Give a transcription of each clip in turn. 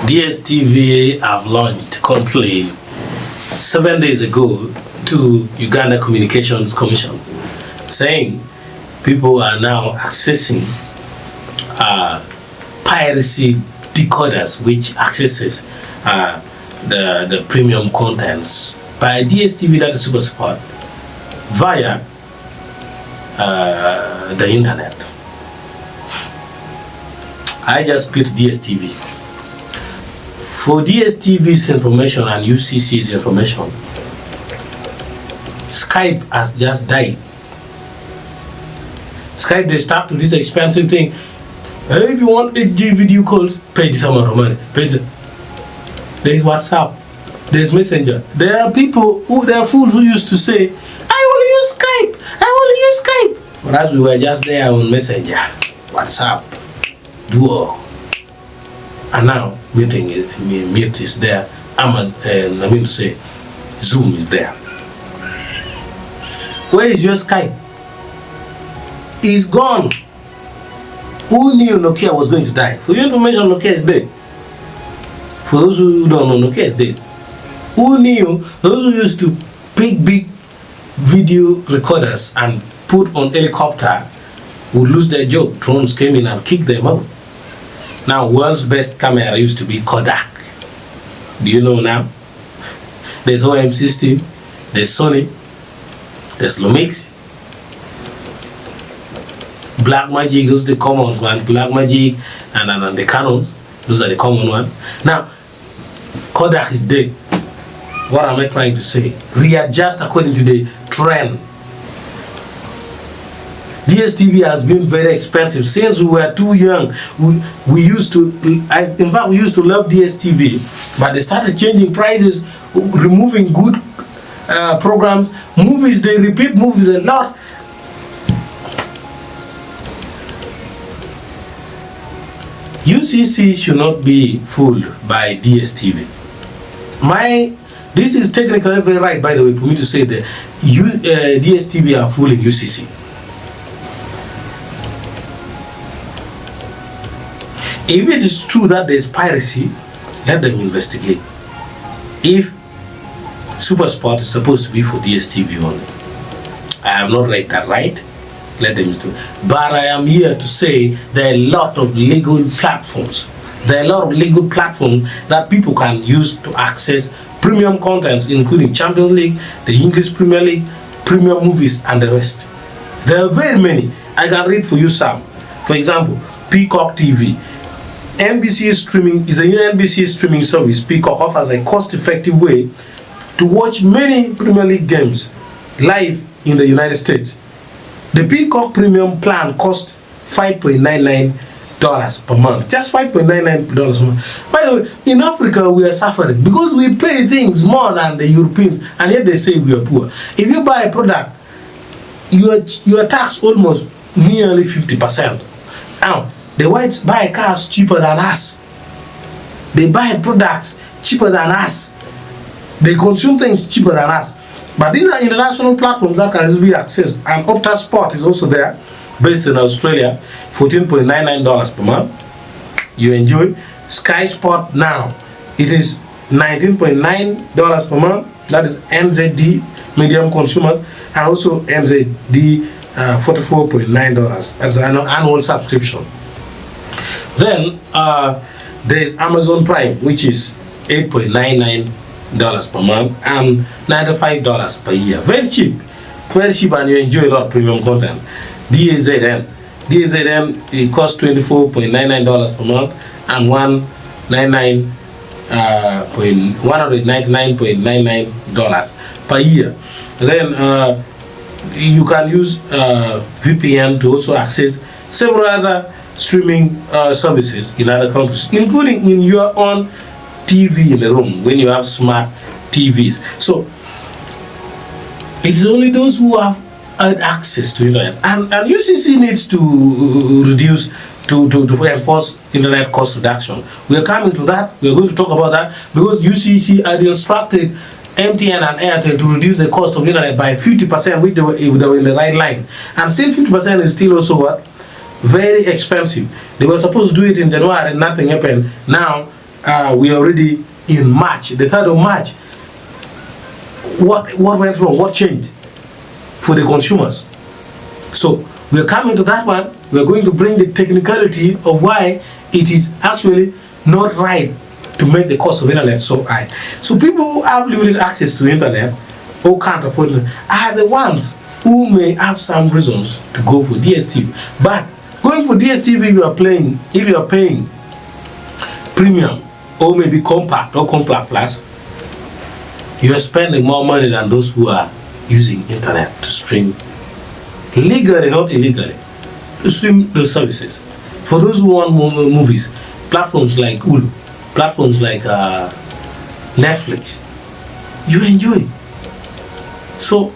DStv have launched complaint 7 days ago to Uganda Communications Commission, saying people are now accessing piracy decoders, which accesses the premium contents by DStv, that is Super Sport, via the internet. I just quit DStv. For DStv's information and UCC's information, Skype has just died. Skype, they start to this expensive thing. Hey, if you want HD video calls, pay this amount of money. There's WhatsApp, there's Messenger. There are people there are fools who used to say, I only use Skype, I only use Skype. Whereas we were just there on Messenger, WhatsApp, Duo. And now Meet is there. Zoom is there. Where is your Skype? It's gone. Who knew Nokia was going to die? For your information, Nokia is dead. For those who don't know, Nokia is dead. Who knew? Those who used to pick big video recorders and put on helicopter would lose their job. Drones came in and kicked them out. Now, world's best camera used to be Kodak. Do you know now? There's OM60, there's Sony, there's Lumix, Blackmagic, those are the common ones, man. Blackmagic and the Canons, those are the common ones. Now, Kodak is dead. What am I trying to say? Readjust according to the trend. DStv has been very expensive since we were too young. We used to, in fact, we used to love DStv, but they started changing prices, removing good programs, movies. They repeat movies a lot. UCC should not be fooled by DStv. This is technically very right, by the way, for me to say that DStv are fooling UCC. If it is true that there is piracy, let them investigate. If Super Sport is supposed to be for DStv only, I have not read that right. Let them do. But I am here to say there are a lot of legal platforms. There are a lot of legal platforms that people can use to access premium contents, including Champions League, the English Premier League, premium movies, and the rest. There are very many. I can read for you some. For example, Peacock TV. NBC streaming is a NBC streaming service. Peacock offers a cost-effective way to watch many Premier League games live in the United States. The Peacock Premium plan costs $5.99 per month. Just $5.99 per month. By the way, in Africa we are suffering because we pay things more than the Europeans, and yet they say we are poor. If you buy a product, you are taxed almost nearly 50%. Now, the whites buy cars cheaper than us. They buy products cheaper than us. They consume things cheaper than us. But these are international platforms that can be accessed. And Opta Sport is also there, based in Australia, $14.99 per month. You enjoy Sky Sport now. It is $19.9 per month. That is NZD, medium consumers, and also NZD $44.9 as an annual subscription. Then there is Amazon Prime, which is $8.99 per month and $95 per year. Very cheap, and you enjoy a lot of premium content. DStv, it costs $24.99 per month and $199.99 per year. Then you can use VPN to also access several other streaming services in other countries, including in your own TV in the room when you have smart TVs. So it's only those who have access to internet, and UCC needs to reduce to enforce internet cost reduction. We are coming to that. We are going to talk about that because UCC had instructed MTN and Airtel to reduce the cost of internet by 50%, which they were in the right line, and still 50% is still also what? Very expensive. They were supposed to do it in January and nothing happened. Now we are already in March, the 3rd of March. What went wrong? What changed for the consumers? So we're coming to that one. We're going to bring the technicality of why it is actually not right to make the cost of internet so high. So people who have limited access to internet or can't afford it are the ones who may have some reasons to go for DStv. But going for DStv, if you are paying premium or maybe compact or compact plus, you are spending more money than those who are using internet to stream legally, not illegally, to stream those services. For those who want movies, platforms like Hulu, platforms like Netflix, you enjoy. So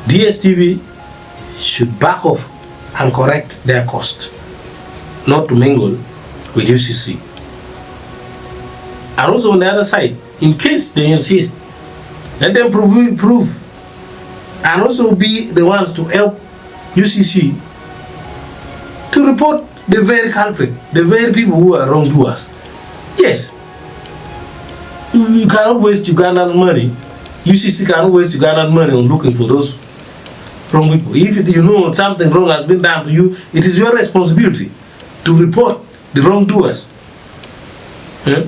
DStv should back off and correct their cost, not to mingle with UCC. And also on the other side, in case they insist, let them prove and also be the ones to help UCC to report the very culprit, the very people who are wrongdoers. Yes, you cannot waste Ugandan money. UCC cannot waste Ugandan money on looking for those wrong people. If you know something wrong has been done to you, it is your responsibility to report the wrongdoers. Yeah?